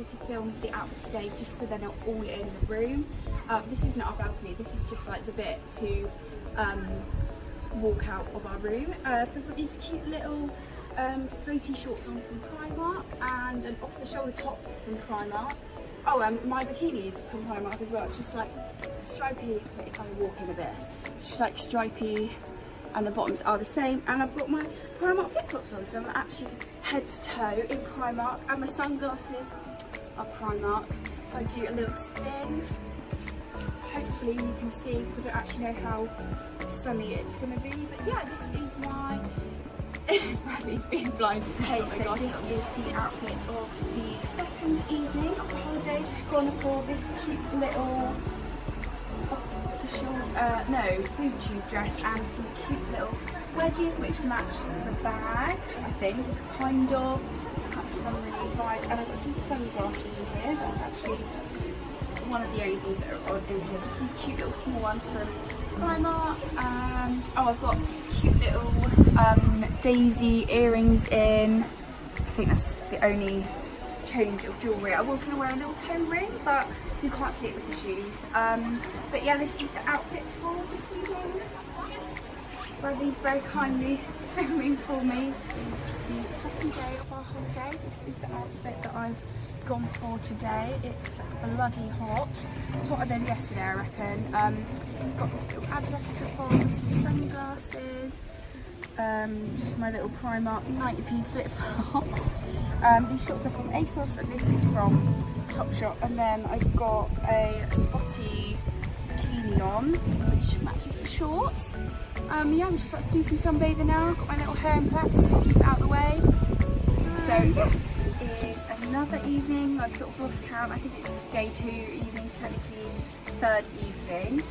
decided to film the outfit today just so they're not all in the room. This isn't our balcony, this is just like the bit to walk out of our room. So I've got these cute little floaty shorts on from Primark and an off-the-shoulder top from Primark. Oh, and my bikini is from Primark as well. It's just like stripy, if I walk in a bit, it's just like stripy, and the bottoms are the same. And I've got my Primark flip-flops on, so I'm actually head to toe in Primark, and my sunglasses are Primark. If I do a little spin, hopefully you can see, because I don't actually know how sunny it's going to be. But yeah, this is my Bradley's being blind. Okay, so this is the outfit of the second evening of the holiday. Just gone for this cute little boob tube dress and some cute little wedges which match the bag, I think, kind of. It's kind of summery vibes, and I've got some sunglasses in here. That's actually one of the only things that are in here. Just these cute little small ones from Primark. Oh, I've got cute little daisy earrings in. I think that's the only change of jewellery. I was going to wear a little toe ring, but you can't see it with the shoes. But yeah, this is the outfit for this evening. Bradley's very kindly filming for me. It's the second day of our holiday. This is the outfit that I've gone for today. It's bloody hot, hotter than yesterday I reckon. Got this little Adidas cap on, some sunglasses, just my little Primark 90p flip-flops. These shorts are from ASOS and this is from Topshop, and then I've got a spotty bikini on which matches the shorts. Yeah, I'm just about to do some sunbathing now. Got my little hair in plaits to keep it out of the way. So yes, it is another evening. I've sort of lost count. I think it's day 2 evening, technically third evening.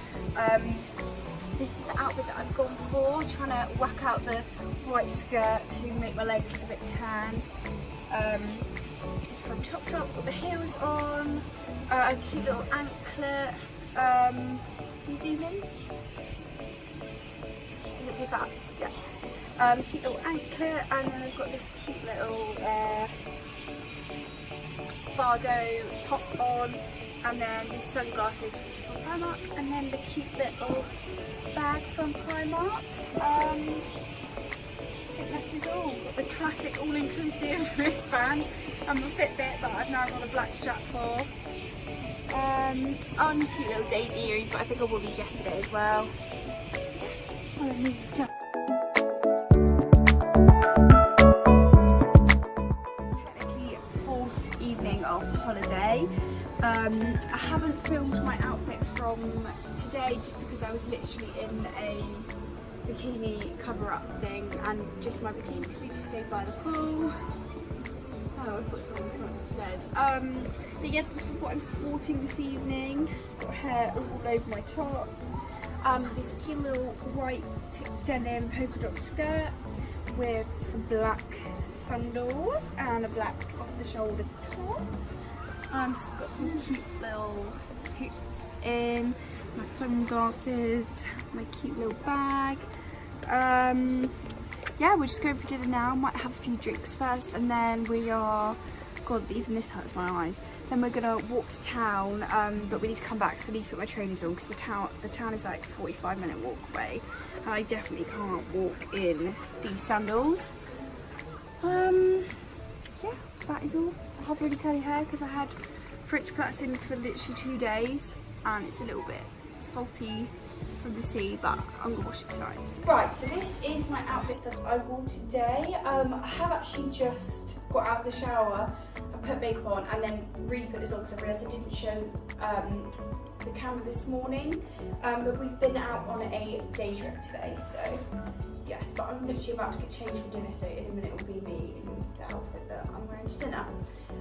This is the outfit that I've gone for. I'm trying to whack out the white skirt to make my legs look a bit tan. It's from Topshop. Got the heels on. A cute little anklet. Can you zoom in? Does it pick up? Yeah. Cute little anklet, and then I've got this cute little Bardo top on, and then these sunglasses from Primark, and then the cute little bag from Primark. I think that is all. Got the classic all-inclusive wristband and my Fitbit that I've now got a black strap for. On cute little daisy earrings, but I think I wore these yesterday as well. Technically fourth evening of holiday. I haven't filmed my outfit from today just because I was literally in a bikini cover-up thing, and just my bikini because we just stayed by the pool. Oh, I thought someone was coming upstairs. But yeah, this is what I'm sporting this evening. Got hair all over my top. This cute little white denim polka dot skirt with some black sandals and a black off-the-shoulder top. It's got some cute little hoops in, my sunglasses, my cute little bag. Yeah, we're just going for dinner now. Might have a few drinks first, and then we are, God, even this hurts my eyes. Then we're gonna walk to town, but we need to come back, so I need to put my trainers on because the town is like a 45-minute walk away, and I definitely can't walk in these sandals. Yeah, that is all. I have really curly hair because I had fridge plats in for literally 2 days, and it's a little bit salty from the sea, but I'm gonna wash it tonight. Right, so this is my outfit that I wore today. I have actually just got out of the shower, I put makeup on, and then re-put this on because I realised I didn't show the camera this morning. But we've been out on a day trip today, so yes, but I'm literally about to get changed for dinner, so in a minute will be me in the outfit that I'm wearing to dinner.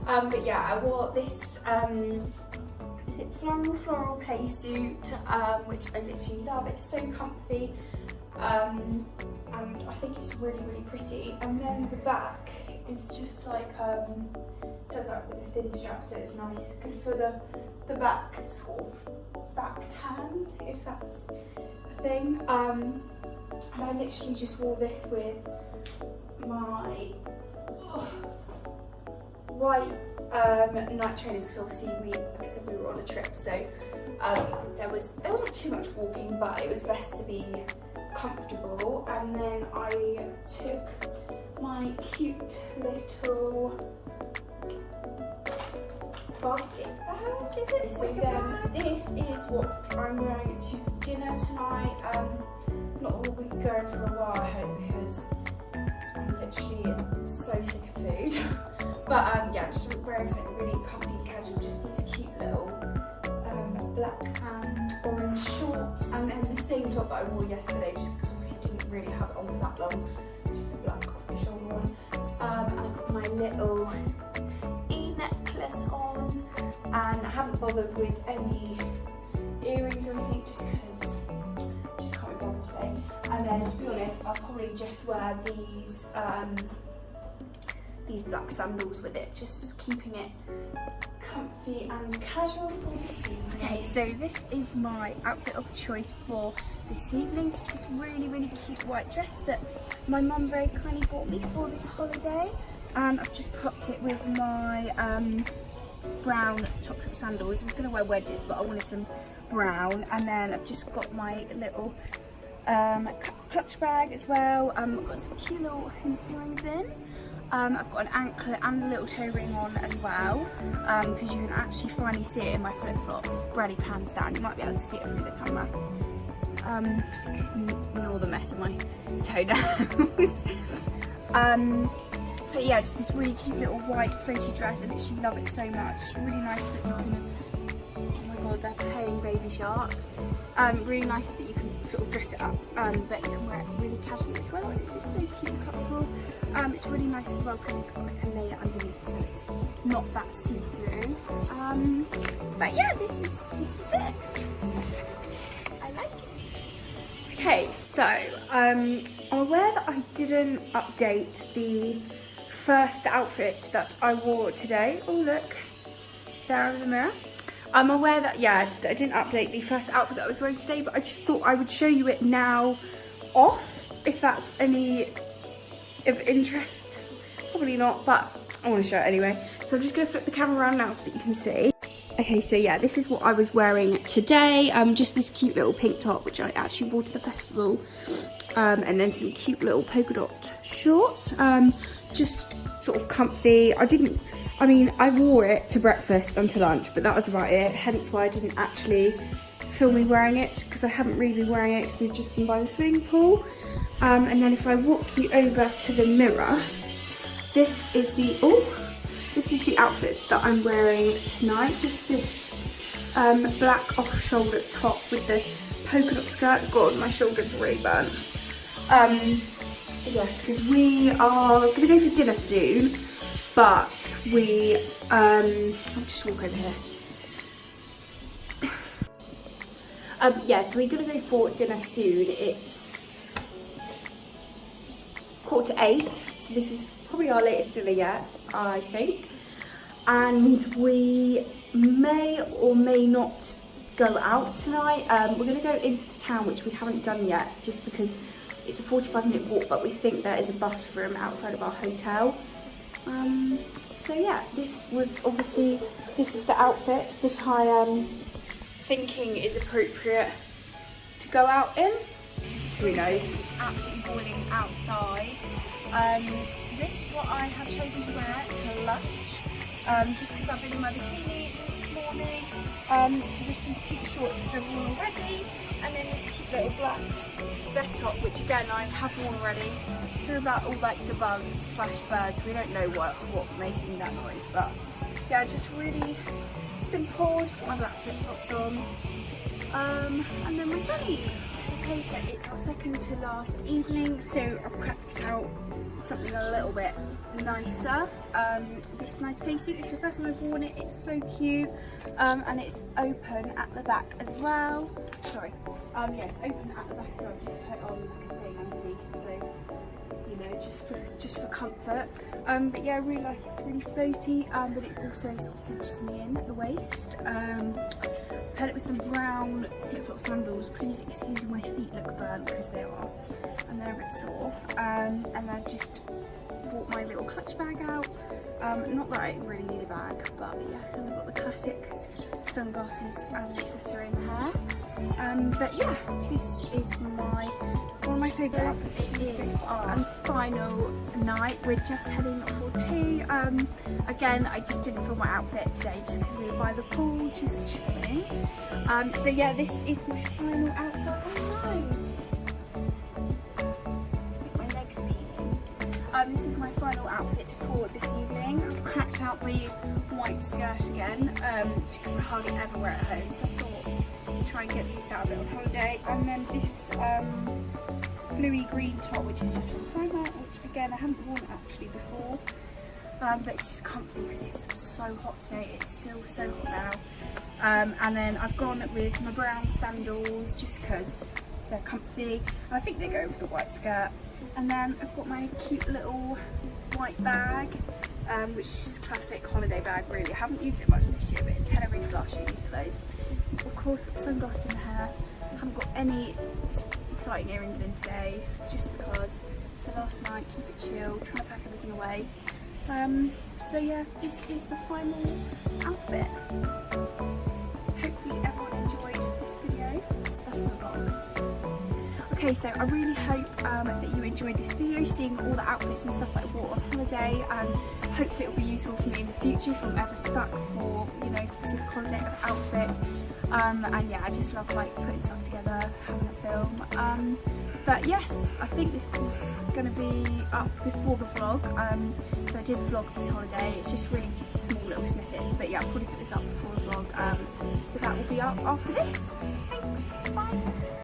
But yeah, I wore this is it floral play suit, which I literally love. It's so comfy, and I think it's really pretty. And then the back is just like does that with a thin strap, so it's nice, good for the back sort of back tan, if that's a thing. And I literally just wore this with my white night trainers because obviously like I said, we were on a trip, so there wasn't too much walking, but it was best to be comfortable. And then I took my cute little basket bag, is it? So then this is what I'm wearing to dinner tonight. Not all week going for a while, I hope, because I'm literally so sick of food. But yeah, I'm just wearing something really comfy and casual, just these cute little black and orange shorts, and then the same top that I wore yesterday, just because obviously I didn't really have it on for that long, just the black off the shoulder one. And I've got my little necklace on, and I haven't bothered with any earrings or anything just because I just can't be bothered today. And then to be honest, I'll probably just wear these black sandals with it, just keeping it comfy and casual for the evening. Okay, so this is my outfit of choice for this evening. Just this really cute white dress that my mum very kindly bought me for this holiday. And I've just popped it with my brown chocolate sandals. I was going to wear wedges, but I wanted some brown. And then I've just got my little clutch bag as well. I've got some cute little hoop earrings in. I've got an anklet and a little toe ring on as well, because you can actually finally see it in my flip-flops. Bradley pans down, you might be able to see it through the camera. Just ignore the mess of my toenails. But yeah, just this really cute little white floaty dress. I literally love it so much. Really nice that you can, oh my god, they're paying Baby Shark. Really nice that you can sort of dress it up, but you can wear it really casually as well. It's just so cute and comfortable. It's really nice as well because it's got like a layer underneath, so it's not that see-through. But yeah, this is it. I like it. Okay, so I'm aware that I didn't update the first outfit that I wore today. Oh look, there over the mirror. I'm aware that, yeah, I didn't update the first outfit that I was wearing today, but I just thought I would show you it now off, if that's any of interest. Probably not, but I want to show it anyway. So I'm just going to flip the camera around now so that you can see. Okay, so yeah, this is what I was wearing today. Just this cute little pink top, which I actually wore to the festival. And then some cute little polka dot shorts. Just sort of comfy. I wore it to breakfast and to lunch, but that was about it. Hence why I didn't actually film me wearing it, because I haven't really been wearing it because we've just been by the swimming pool. And then if I walk you over to the mirror, this is the outfit that I'm wearing tonight. Just this black off-shoulder top with the polka dot skirt. God, my shoulders are really burnt. Yes, because we are going to go for dinner soon, but I'll just walk over here. Yeah, so we're going to go for dinner soon. It's 7:45, so this is probably our latest dinner yet, I think. And we may or may not go out tonight. We're going to go into the town, which we haven't done yet, just because it's a 45-minute walk, but we think there is a bus from outside of our hotel. So yeah, this is the outfit that I am thinking is appropriate to go out in. Who knows? It's absolutely boiling outside. This is what I have chosen to wear to lunch, just because I've been in my bikini this morning. So this is cute shorts which I've worn already, and then this cute little black vest top, which again I have worn already. It's about all like the bugs / birds. We don't know what making that noise, but yeah, just really simple. Just got my black flip flops on, and then my sunnies. Okay, so it's our second to last evening, so I've cracked out something a little bit nicer. This nice playsuit, this is the first time I've worn it. It's so cute, and it's open at the back as well. Sorry, yeah, it's open at the back as well. I've just put on like a thing underneath, so you know, just for comfort. But yeah, I really like it. It's really floaty, but it also sort of cinches me in at the waist. Paired it with some brown flip-flop sandals. Please excuse my feet look burnt because they are, and they're a bit sore. And I've just brought my little clutch bag out, Not that I really need a bag, but yeah, and I've got the classic sunglasses as an accessory in the hair. But yeah, this is one of my favourite outfits. It is our final night. We're just heading for tea. Again, I just didn't film my outfit today just because we were by the pool, just chilling. So yeah, this is my final outfit. Oh no! My leg's peeling. This is my final outfit for this evening. I've cracked out the white skirt again because I hardly ever wear it at home, so I thought try and get these out a bit on holiday. And then this bluey green top, which is just from Primark, which again I haven't worn actually before, but it's just comfy because it's so hot today. It's still so hot now. And then I've gone with my brown sandals just because they're comfy. I think they go with the white skirt. And then I've got my cute little white bag, which is just classic holiday bag really. I haven't used it much this year, but in Tenerife last year I used those. Of course, got sunglasses in the hair. I haven't got any exciting earrings in today, just because it's the last night, keep it chill, trying to pack everything away. So yeah, this is the final outfit. Hopefully everyone enjoyed this video. That's my vlog. Okay, so I really hope that you enjoyed this video, seeing all the outfits and stuff that I wore on holiday, and hopefully it'll be useful for me in the future if I'm ever stuck for, you know, specific holiday of outfits. And yeah, I just love like putting stuff together, having a film. But yes, I think this is going to be up before the vlog. So I did vlog this holiday. It's just really small little snippets, but yeah, I'll probably put this up before the vlog. So that will be up after this. Thanks, bye.